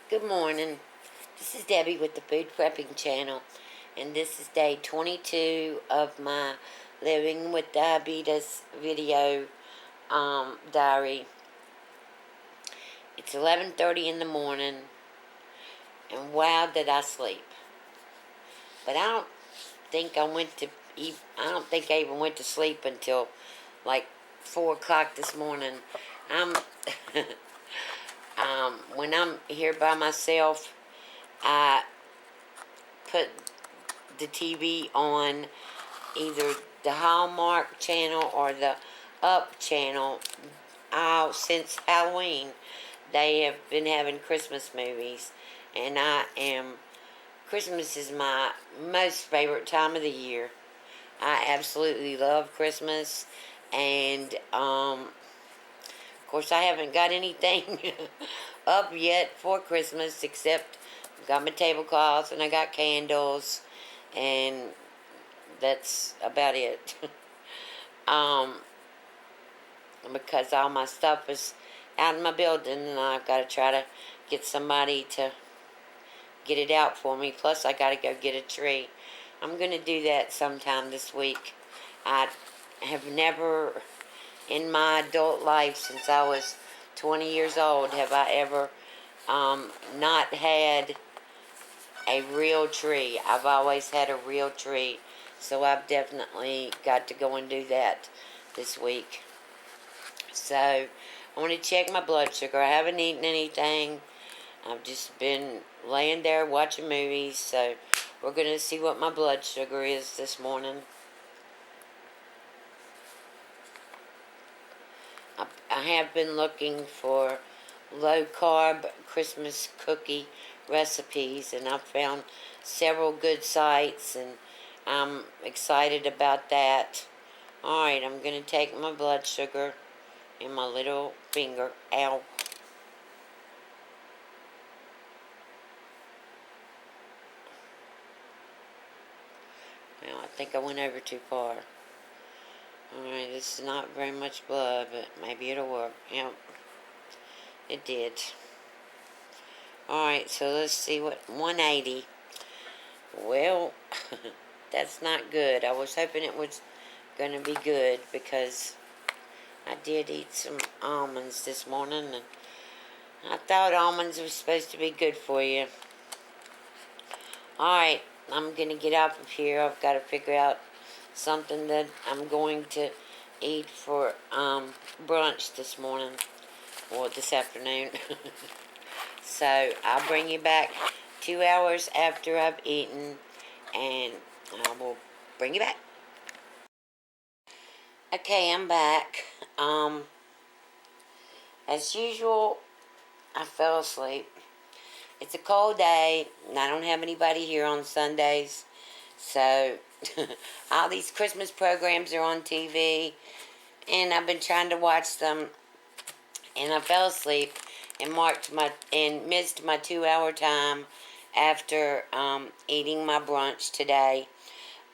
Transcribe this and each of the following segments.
Good morning. This is Debbie with the Food Prepping channel, and this is day 22 of my Living with Diabetes video diary. It's 11:30 in the morning, and wow, did I sleep! But I don't think I don't think I even went to sleep until like 4 o'clock this morning. I'm when I'm here by myself, I put the TV on either the Hallmark channel or the Up channel. Since Halloween, they have been having Christmas movies, and Christmas is my most favorite time of the year. I absolutely love Christmas, and of course, I haven't got anything up yet for Christmas except got my tablecloth and I got candles, and that's about it. um, because all my stuff is out in my building, and I've got to try to get somebody to get it out for me. Plus, I got to go get a tree. I'm going to do that sometime this week. I have never, in my adult life, since I was 20 years old, have I ever not had a real tree. I've always had a real tree, so I've definitely got to go and do that this week. So I want to check my blood sugar. I haven't eaten anything. I've just been laying there watching movies, so we're going to see what my blood sugar is this morning. I have been looking for low-carb Christmas cookie recipes, and I've found several good sites, and I'm excited about that. Alright, I'm going to take my blood sugar in my little finger. Ow. Well, I think I went over too far. Alright, this is not very much blood, but maybe it'll work. Yep, it did. Alright, so let's see what, 180. Well, that's not good. I was hoping it was going to be good, because I did eat some almonds this morning, and I thought almonds were supposed to be good for you. Alright, I'm going to get off of here. I've got to figure out something that I'm going to eat for brunch this morning, or this afternoon. So I'll bring you back 2 hours after I've eaten, and I will bring you back. Okay, I'm back. As usual, I fell asleep. It's a cold day, and I don't have anybody here on Sundays, so all these Christmas programs are on TV, and I've been trying to watch them, and I fell asleep and missed my 2 hour time after eating my brunch today.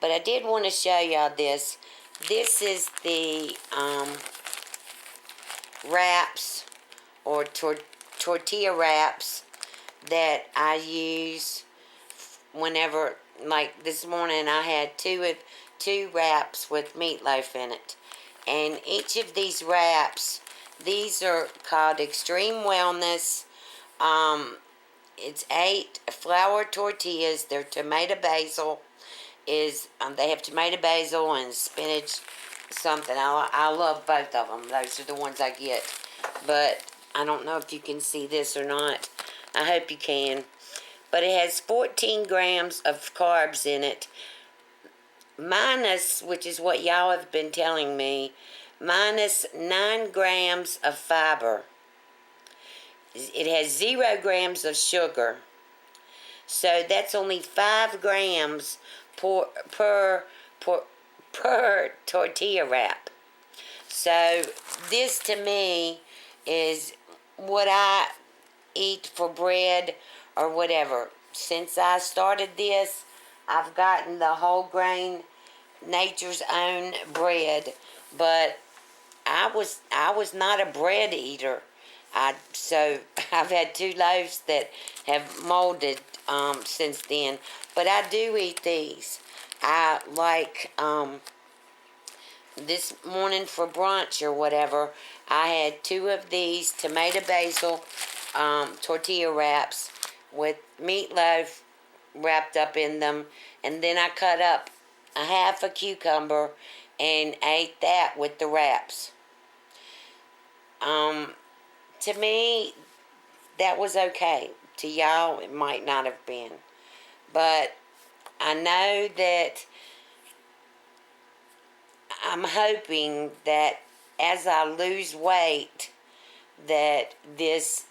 But I did want to show y'all this. This is the wraps, or tortilla wraps, that I use whenever, like this morning I had two wraps with meatloaf in it. And each of these wraps, these are called Extreme Wellness. It's 8 flour tortillas. They're tomato basil. They have tomato basil and spinach something. I love both of them. Those are the ones I get. But I don't know if you can see this or not. I hope you can. But it has 14 grams of carbs in it. Minus, which is what y'all have been telling me, minus 9 grams of fiber. It has 0 grams of sugar. So that's only 5 grams per tortilla wrap. So this to me is what I eat for bread or whatever. Since I started this, I've gotten the whole grain Nature's Own bread, but I was not a bread eater, So I've had 2 loaves that have molded since then. But I do eat these. I like this morning for brunch or whatever. I had 2 of these tomato basil tortilla wraps with meatloaf wrapped up in them, and then I cut up a half a cucumber and ate that with the wraps. To me, that was okay. To y'all, it might not have been. But I know that I'm hoping that as I lose weight, that this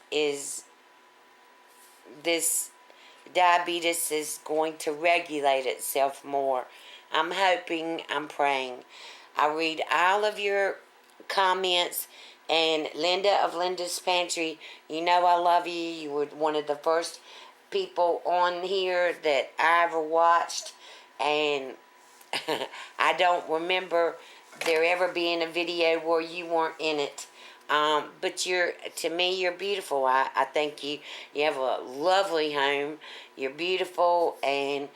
diabetes is going to regulate itself more. I'm hoping, I'm praying. I read all of your comments, and Linda of Linda's Pantry, you know I love you. You were one of the first people on here that I ever watched, and I don't remember there ever being a video where you weren't in it. But to me, you're beautiful. I think you have a lovely home. You're beautiful, and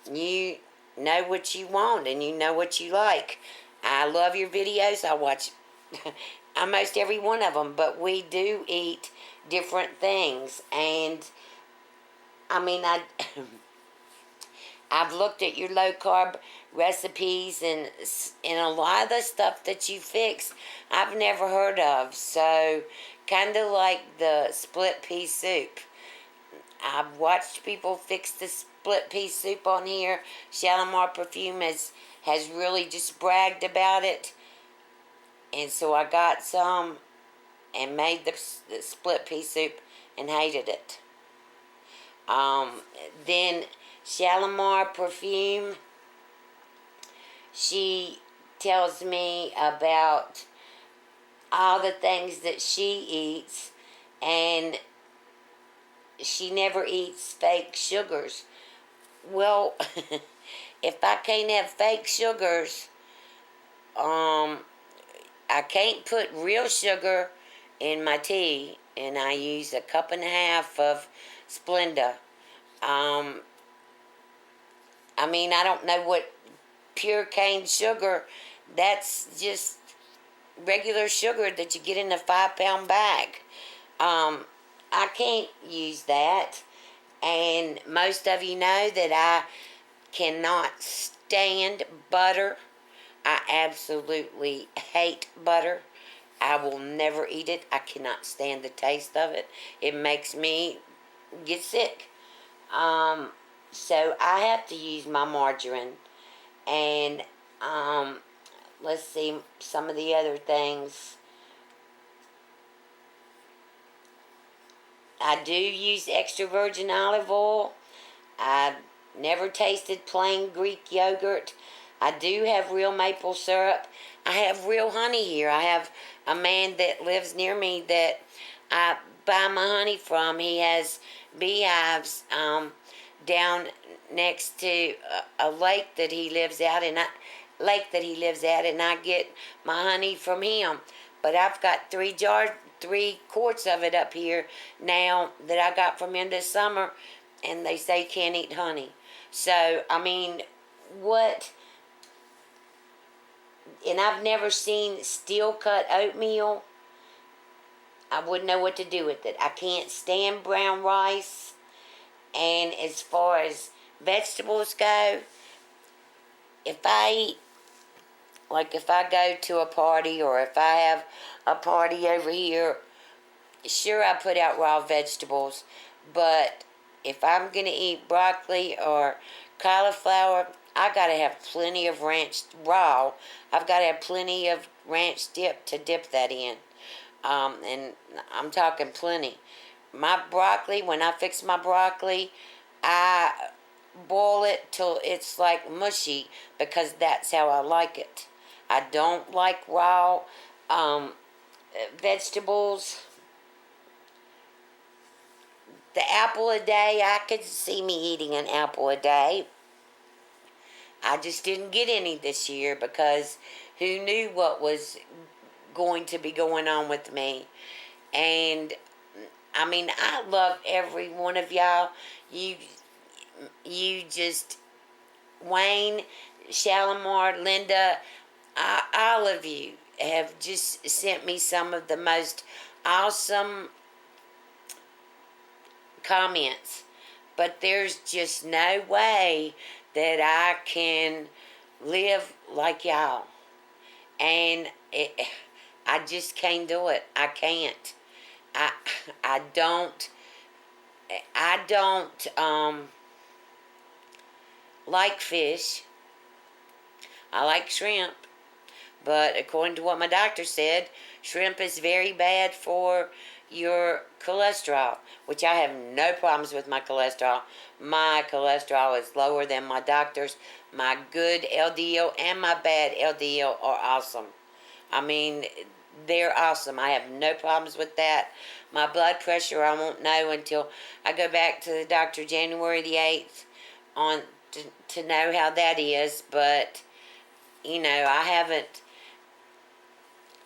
you know what you want, and you know what you like. I love your videos. I watch almost every one of them, but we do eat different things. And, I mean, I've looked at your low-carb recipes, and a lot of the stuff that you fix, I've never heard of. So, kind of like the split pea soup. I've watched people fix the split pea soup on here. Shalimar Perfume has really just bragged about it. And so I got some and made the split pea soup and hated it. Then Shalimar Perfume, she tells me about all the things that she eats, and she never eats fake sugars. Well, if I can't have fake sugars, I can't put real sugar in my tea, and I use a cup and a half of Splenda. I mean, I don't know what pure cane sugar, that's just regular sugar that you get in a 5-pound bag. I can't use that. And most of you know that I cannot stand butter. I absolutely hate butter. I will never eat it. I cannot stand the taste of it. It makes me get sick. So I have to use my margarine. And let's see some of the other things. I do use extra virgin olive oil. I've never tasted plain Greek yogurt. I do have real maple syrup. I have real honey here. I have a man that lives near me that I buy my honey from. He has beehives down next to a lake that he lives at, and I get my honey from him. But I've got 3 quarts of it up here now that I got from him this summer, and they say can't eat honey. So, I mean, what? And I've never seen steel cut oatmeal. I wouldn't know what to do with it. I can't stand brown rice. And as far as vegetables go, if I go to a party, or if I have a party over here, sure, I put out raw vegetables. But if I'm going to eat broccoli or cauliflower, I got to have plenty of ranch raw. I've got to have plenty of ranch dip to dip that in. And I'm talking plenty. My broccoli, when I fix my broccoli, I boil it till it's like mushy, because that's how I like it. I don't like raw vegetables. The apple a day, I could see me eating an apple a day. I just didn't get any this year because who knew what was going to be going on with me. And I mean, I love every one of y'all. You, you just, Wayne, Shalimar, Linda, all of you have just sent me some of the most awesome comments. But there's just no way that I can live like y'all. And I just can't do it. I can't. I I don't I don't like fish. I like shrimp, but according to what my doctor said, shrimp is very bad for your cholesterol, which I have no problems with my cholesterol. My cholesterol is lower than my doctor's. My good LDL and my bad LDL are awesome. I mean, they're awesome. I have no problems with that. My blood pressure, I won't know until I go back to the doctor January the 8th on to know how that is. But, I haven't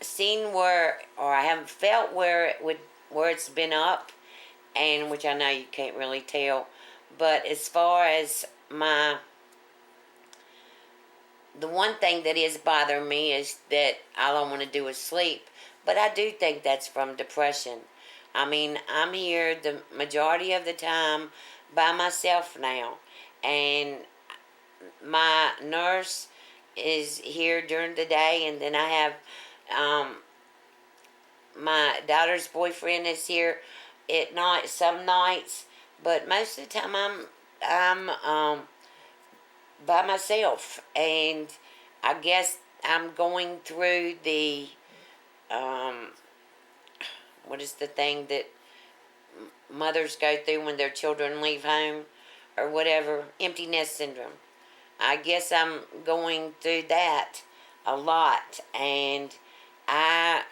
seen where, or I haven't felt where it's been up, and which I know you can't really tell. But as far as the one thing that is bothering me is that all I want to do is sleep. But I do think that's from depression. I mean, I'm here the majority of the time by myself now. And my nurse is here during the day, and then I have um, my daughter's boyfriend is here at night, some nights. But most of the time, I'm by myself, and I guess I'm going through the um, what is the thing that mothers go through when their children leave home or whatever, empty nest syndrome. I guess I'm going through that a lot, and I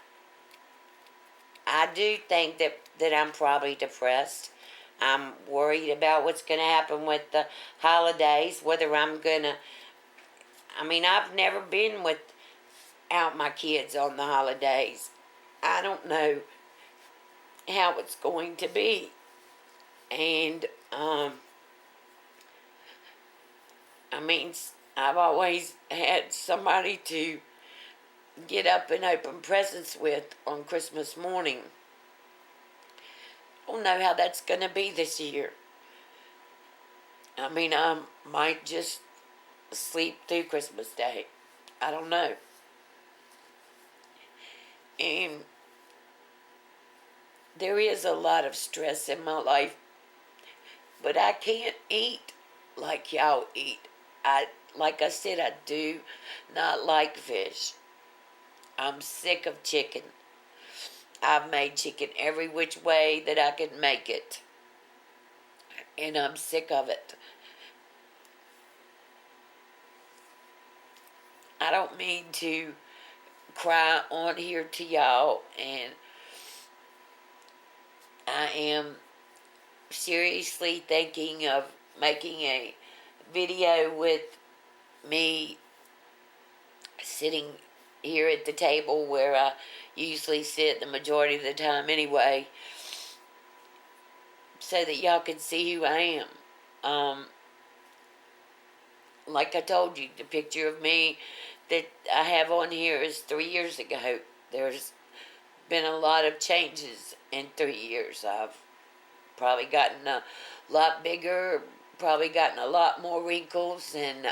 I do think that I'm probably depressed. I'm worried about what's going to happen with the holidays, whether I'm going to. I mean, I've never been without my kids on the holidays. I don't know how it's going to be. And, I mean, I've always had somebody to get up and open presents with on Christmas morning. I don't know how that's going to be this year. I mean, I might just sleep through Christmas Day. I don't know. And there is a lot of stress in my life, but I can't eat like y'all eat. Like I said, I do not like fish. I'm sick of chicken. I've made chicken every which way that I can make it, and I'm sick of it. I don't mean to cry on here to y'all, and I am seriously thinking of making a video with me sitting here at the table where I usually sit the majority of the time anyway, so that y'all can see who I am. Like I told you, the picture of me that I have on here is 3 years ago. There's been a lot of changes in 3 years. I've probably gotten a lot bigger, probably gotten a lot more wrinkles, and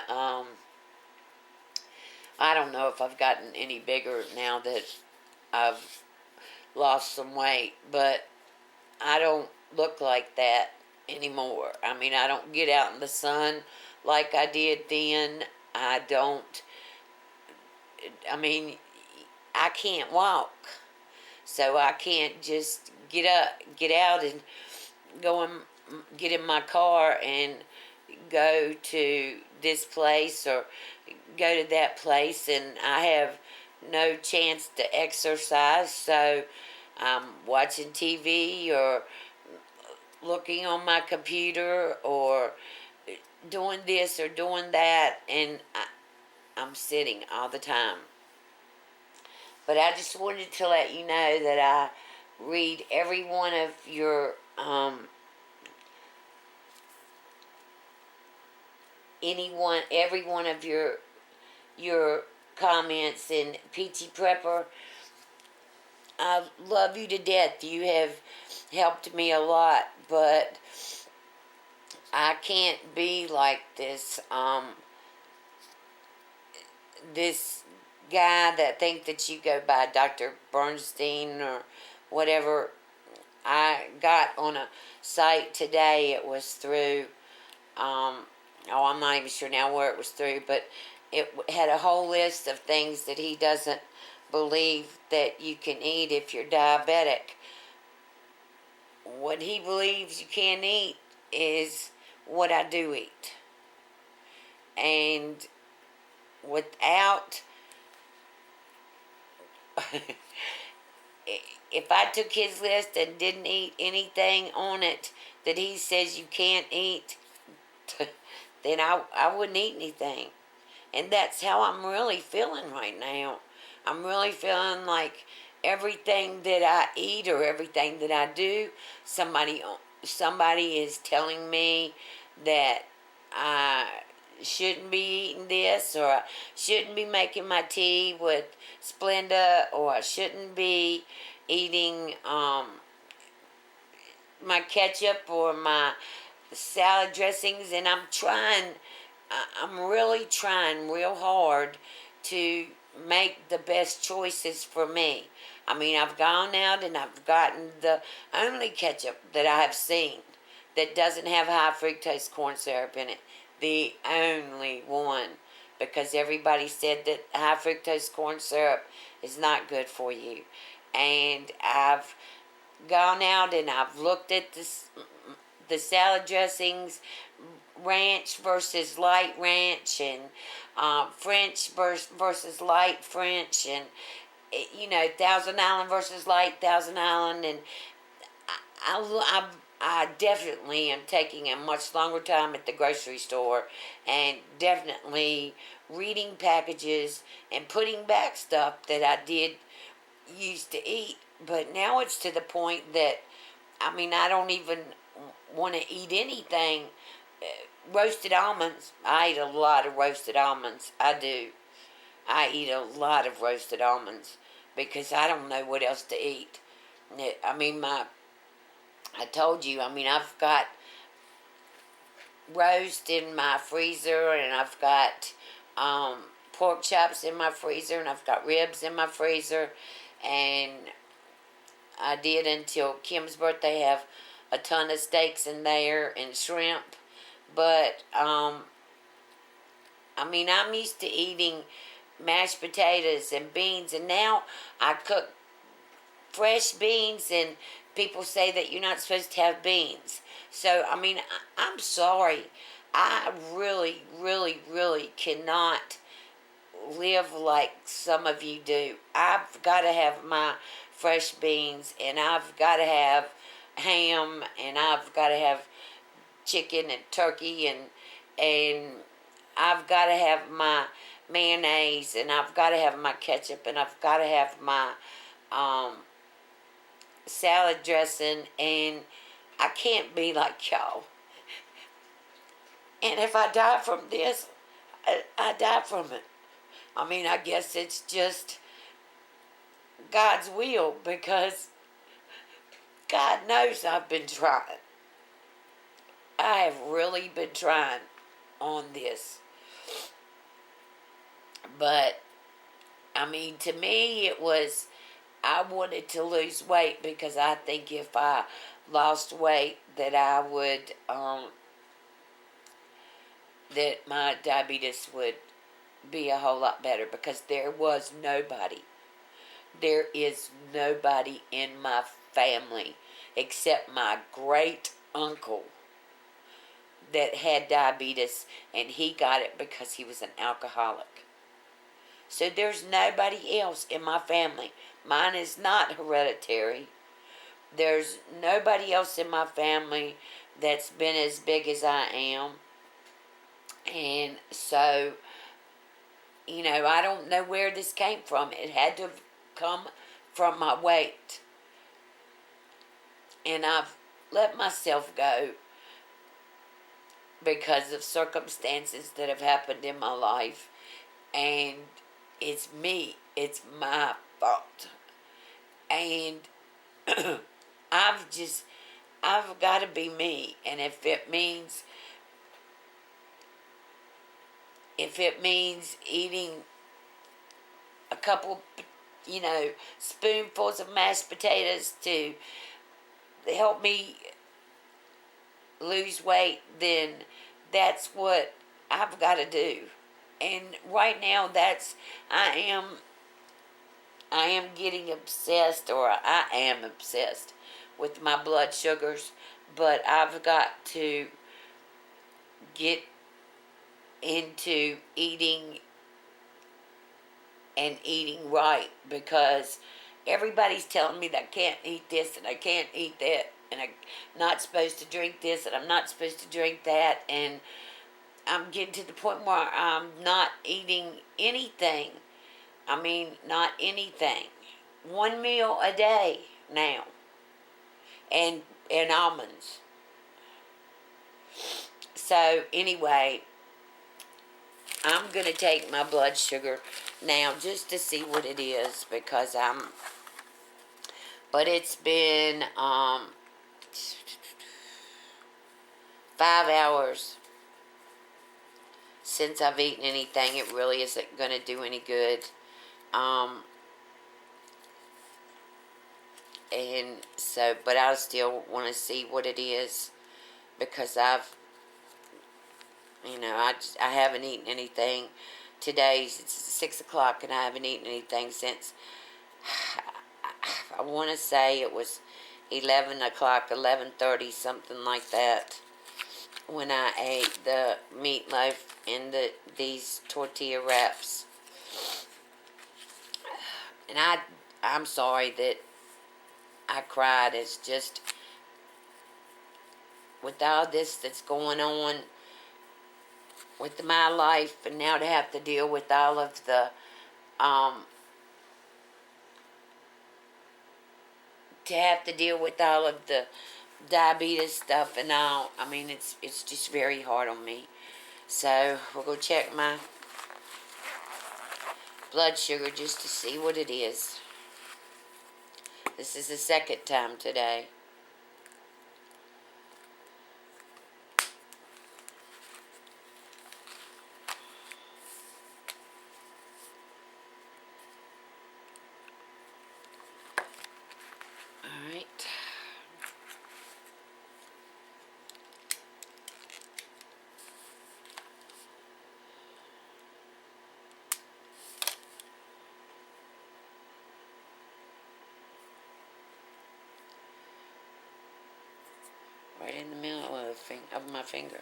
I don't know if I've gotten any bigger now that I've lost some weight, but I don't look like that anymore. I mean, I don't get out in the sun like I did then. I don't, I mean, I can't walk. So I can't just get out and go and get in my car and go to this place or go to that place, and I have no chance to exercise. So I'm watching TV or looking on my computer or doing this or doing that, and I'm sitting all the time. But I just wanted to let you know that read every one of your every one of your comments. And PT Prepper, I love you to death. You have helped me a lot, but I can't be like this guy that think that you go by Dr. Bernstein or whatever. I got on a site today. It was through, I'm not even sure now where it was through, but it had a whole list of things that he doesn't believe that you can eat if you're diabetic. What he believes you can't eat is what I do eat. And without, if I took his list and didn't eat anything on it that he says you can't eat, then I wouldn't eat anything. And that's how I'm really feeling right now. I'm really feeling like everything that I eat or everything that I do, somebody is telling me that I shouldn't be eating this, or I shouldn't be making my tea with Splenda, or I shouldn't be eating my ketchup or my salad dressings. And I'm really trying real hard to make the best choices for me. I mean, I've gone out and I've gotten the only ketchup that I have seen that doesn't have high fructose corn syrup in it. The only one. Because everybody said that high fructose corn syrup is not good for you. And I've gone out and I've looked at the salad dressings, ranch versus light ranch, and French versus light French, and Thousand Island versus light Thousand Island. And I definitely am taking a much longer time at the grocery store, and definitely reading packages and putting back stuff that I did used to eat. But now it's to the point that, I don't even want to eat anything. Roasted almonds. I eat a lot of roasted almonds. I do. I eat a lot of roasted almonds because I don't know what else to eat. I told you, I've got roast in my freezer, and I've got pork chops in my freezer, and I've got ribs in my freezer, and I did, until Kim's birthday, have a ton of steaks in there and shrimp. But I'm used to eating mashed potatoes and beans, and now I cook fresh beans, and people say that you're not supposed to have beans. So, I'm sorry. I really, really, really cannot live like some of you do. I've got to have my fresh beans, and I've got to have ham, and I've got to have chicken and turkey, and I've got to have my mayonnaise, and I've got to have my ketchup, and I've got to have my salad dressing, and I can't be like y'all. And if I die from this, I die from it. I guess it's just God's will, because God knows I've been trying. I have really been trying on this. But, to me, it was, I wanted to lose weight because I think if I lost weight that I would, that my diabetes would be a whole lot better, because there is nobody in my family except my great uncle that had diabetes, and he got it because he was an alcoholic. So there's nobody else in my family. Mine is not hereditary. There's nobody else in my family that's been as big as I am. And so, I don't know where this came from. It had to have come from my weight. And I've let myself go because of circumstances that have happened in my life. And it's me. It's my fault. And I've just, I've got to be me. And if it means eating a couple, spoonfuls of mashed potatoes to help me lose weight, then that's what I've got to do. And right now, I am, I am getting obsessed, or I am obsessed with my blood sugars, but I've got to get into eating and eating right, because everybody's telling me that I can't eat this and I can't eat that and I'm not supposed to drink this and I'm not supposed to drink that, and I'm getting to the point where I'm not eating anything. I mean, not anything. One meal a day now, and almonds. So anyway, I'm gonna take my blood sugar now just to see what it is, because but it's been 5 hours since I've eaten anything. It really isn't gonna do any good. And so, but I still want to see what it is, because I haven't eaten anything. It's 6 o'clock and I haven't eaten anything since, I want to say it was 11 o'clock, 11:30, something like that, when I ate the meatloaf and these tortilla wraps. And I'm sorry that I cried. It's just, with all this that's going on with my life, and now to have to deal with all of the diabetes stuff and all. I mean, it's just very hard on me. So we'll go check my blood sugar just to see what it is. This is the second time today. All right. Right in the middle of my finger.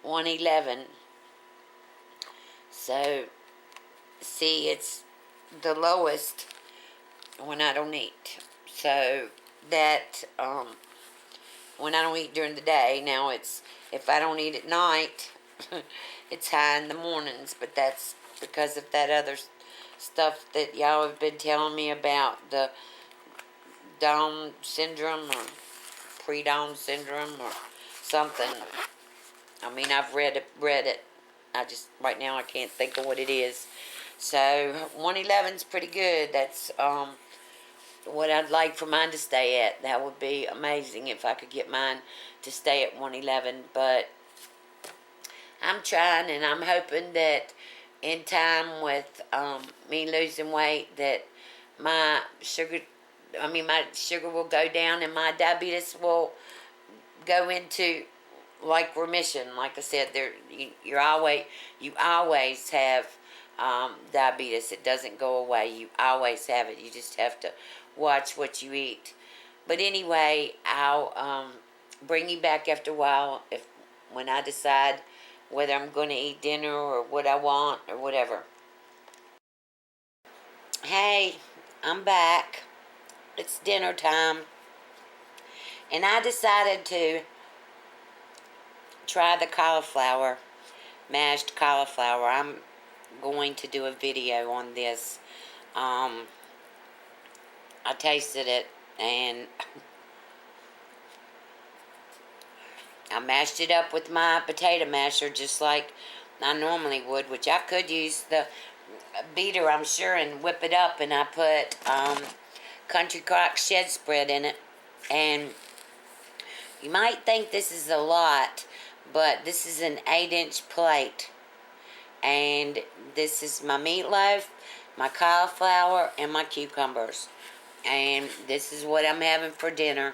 $111. So, see, it's the lowest when I don't eat. So that when I don't eat during the day, now it's, if I don't eat at night, it's high in the mornings. But that's because of that other stuff that y'all have been telling me about, the Down syndrome or pre-Down syndrome or something. I mean, I've read it. I just, right now I can't think of what it is. So 111 is pretty good. That's what I'd like for mine to stay at. That would be amazing if I could get mine to stay at 111. But I'm trying, and I'm hoping that in time with me losing weight, that my sugar will go down and my diabetes will go into like remission. Like I said, you always have diabetes. It doesn't go away. You always have it. You just have to watch what you eat. But anyway, I'll bring you back after a while when I decide whether I'm going to eat dinner or what I want or whatever. Hey, I'm back. It's dinner time. And I decided to try the cauliflower, mashed cauliflower. I'm going to do a video on this. I tasted it, and I mashed it up with my potato masher just like I normally would, which I could use the beater, I'm sure, and whip it up, and I put Country Crock shed spread in it. And you might think this is a lot, but this is an 8-inch plate. And this is my meatloaf, my cauliflower, and my cucumbers. And this is what I'm having for dinner.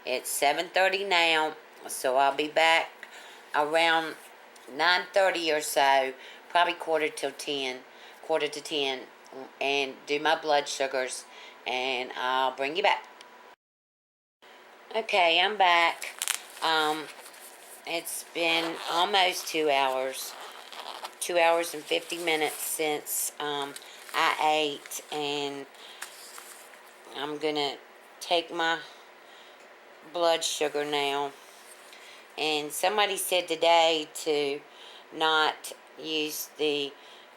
It's 7:30 now, so I'll be back around 9:30 or so, probably quarter to 10, and do my blood sugars, and I'll bring you back. Okay, I'm back. It's been almost 2 hours. 2 hours and 50 minutes since I ate, and I'm gonna take my blood sugar now. And somebody said today to not use the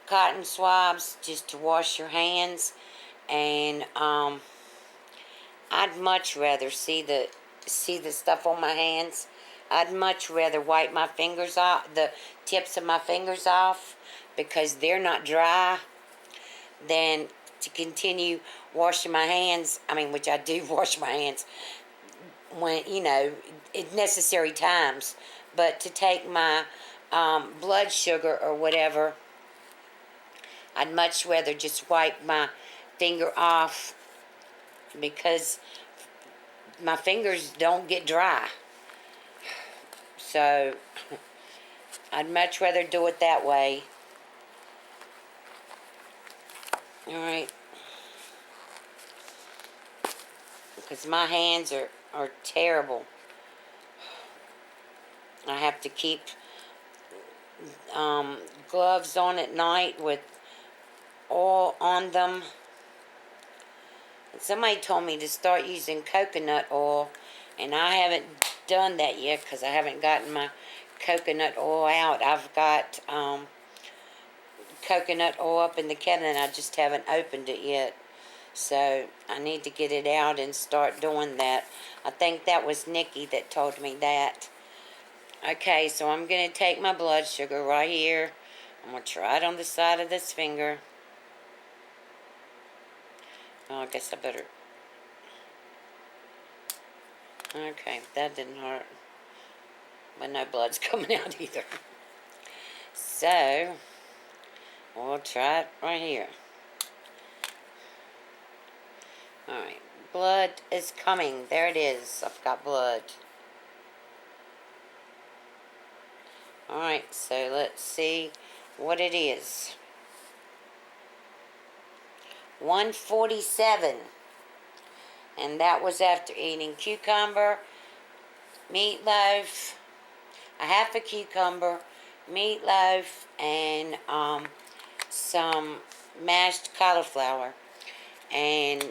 cotton swabs, just to wash your hands, and I'd much rather see the stuff on my hands. I'd much rather wipe my fingers off, the tips of my fingers off, because they're not dry, than to continue washing my hands. I mean, which I do wash my hands when, at necessary times. But to take my blood sugar or whatever, I'd much rather just wipe my finger off, because my fingers don't get dry. So I'd much rather do it that way. Alright. Because my hands are terrible. I have to keep gloves on at night with oil on them. And somebody told me to start using coconut oil, and I haven't done that yet because I haven't gotten my coconut oil out. I've got coconut oil up in the kettle, and I just haven't opened it yet. So I need to get it out and start doing that. I think that was Nikki that told me that. Okay, so I'm going to take my blood sugar right here. I'm going to try it on the side of this finger. Oh, I guess I better. Okay, that didn't hurt. But no blood's coming out either. So, we'll try it right here. Alright, blood is coming. There it is. I've got blood. Alright, so let's see what it is. 147. And that was after eating cucumber, meatloaf, a half a cucumber, meatloaf, and some mashed cauliflower. And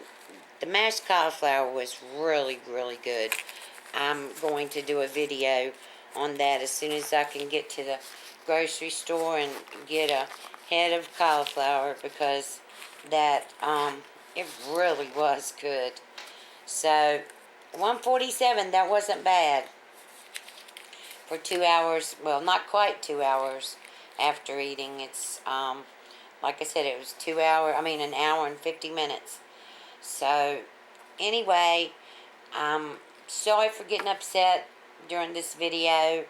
the mashed cauliflower was really, really good. I'm going to do a video on that as soon as I can get to the grocery store and get a head of cauliflower, because that it really was good. So 147, that wasn't bad for 2 hours. Well, not quite 2 hours after eating. It's like I said, it was an hour and 50 minutes. So anyway, I'm sorry for getting upset during this video.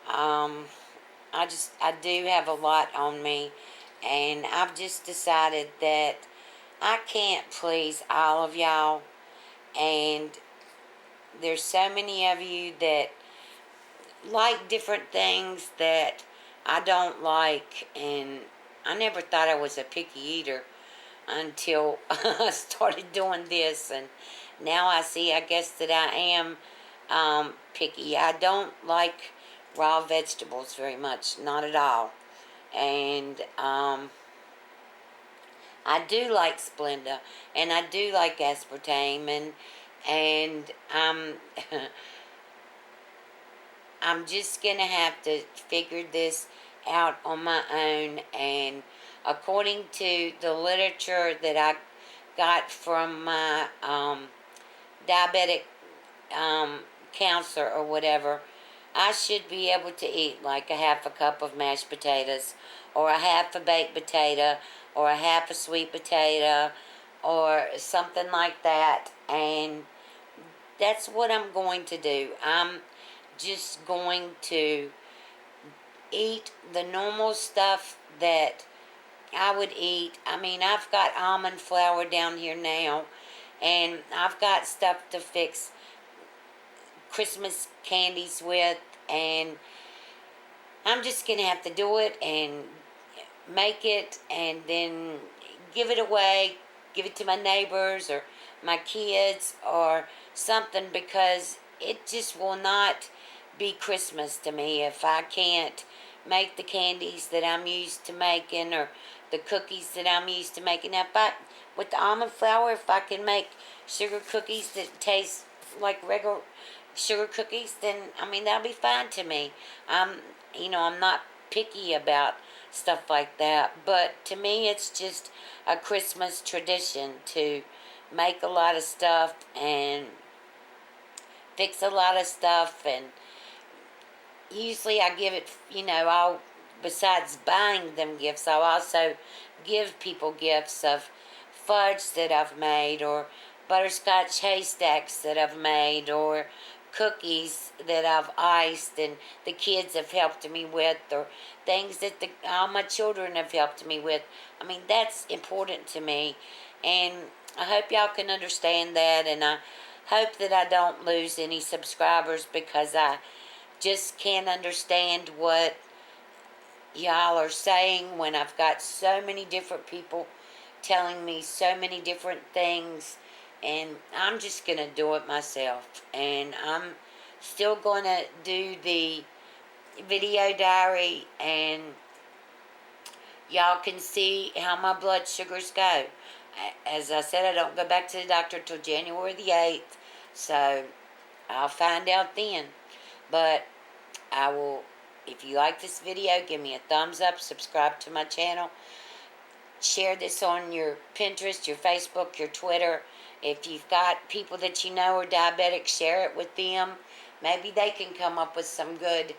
I do have a lot on me, and I've just decided that I can't please all of y'all. And there's so many of you that like different things that I don't like, and I never thought I was a picky eater until I started doing this, and now I see, I guess, that I am picky. I don't like raw vegetables very much, not at all. And I do like Splenda, and I do like aspartame, and I'm just going to have to figure this out on my own. And according to the literature that I got from my diabetic counselor or whatever, I should be able to eat like a half a cup of mashed potatoes, or a half a baked potato, or a half a sweet potato, or something like that. And that's what I'm going to do. I'm just going to eat the normal stuff that I would eat. I mean, I've got almond flour down here now, and I've got stuff to fix Christmas candies with, and I'm just gonna have to do it and make it, and then give it away, give it to my neighbors or my kids or something, because it just will not be Christmas to me if I can't make the candies that I'm used to making, or the cookies that I'm used to making. Now, with the almond flour, if I can make sugar cookies that taste like regular sugar cookies, then I mean that'll be fine to me. I'm not picky about stuff like that, but to me it's just a Christmas tradition to make a lot of stuff and fix a lot of stuff. And usually I give it, I'll, besides buying them gifts, I'll also give people gifts of fudge that I've made, or butterscotch haystacks that I've made, or cookies that I've iced and the kids have helped me with, or things that all my children have helped me with. I mean, that's important to me, and I hope y'all can understand that, and I hope that I don't lose any subscribers, because I just can't understand what y'all are saying when I've got so many different people telling me so many different things, and I'm just going to do it myself. And I'm still going to do the video diary, and y'all can see how my blood sugars go. As I said, I don't go back to the doctor till January the 8th, so I'll find out then. But I will, if you like this video, give me a thumbs up, subscribe to my channel, share this on your Pinterest, your Facebook, your Twitter. If you've got people that you know are diabetic, share it with them. Maybe they can come up with some good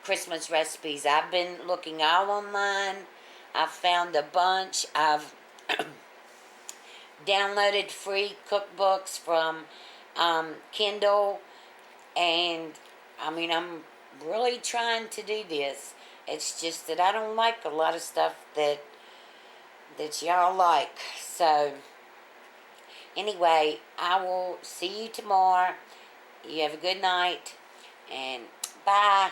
Christmas recipes. I've been looking all online. I've found a bunch. I've downloaded free cookbooks from Kindle, and I mean, I'm really trying to do this. It's just that I don't like a lot of stuff that y'all like. So anyway, I will see you tomorrow. You have a good night, and bye.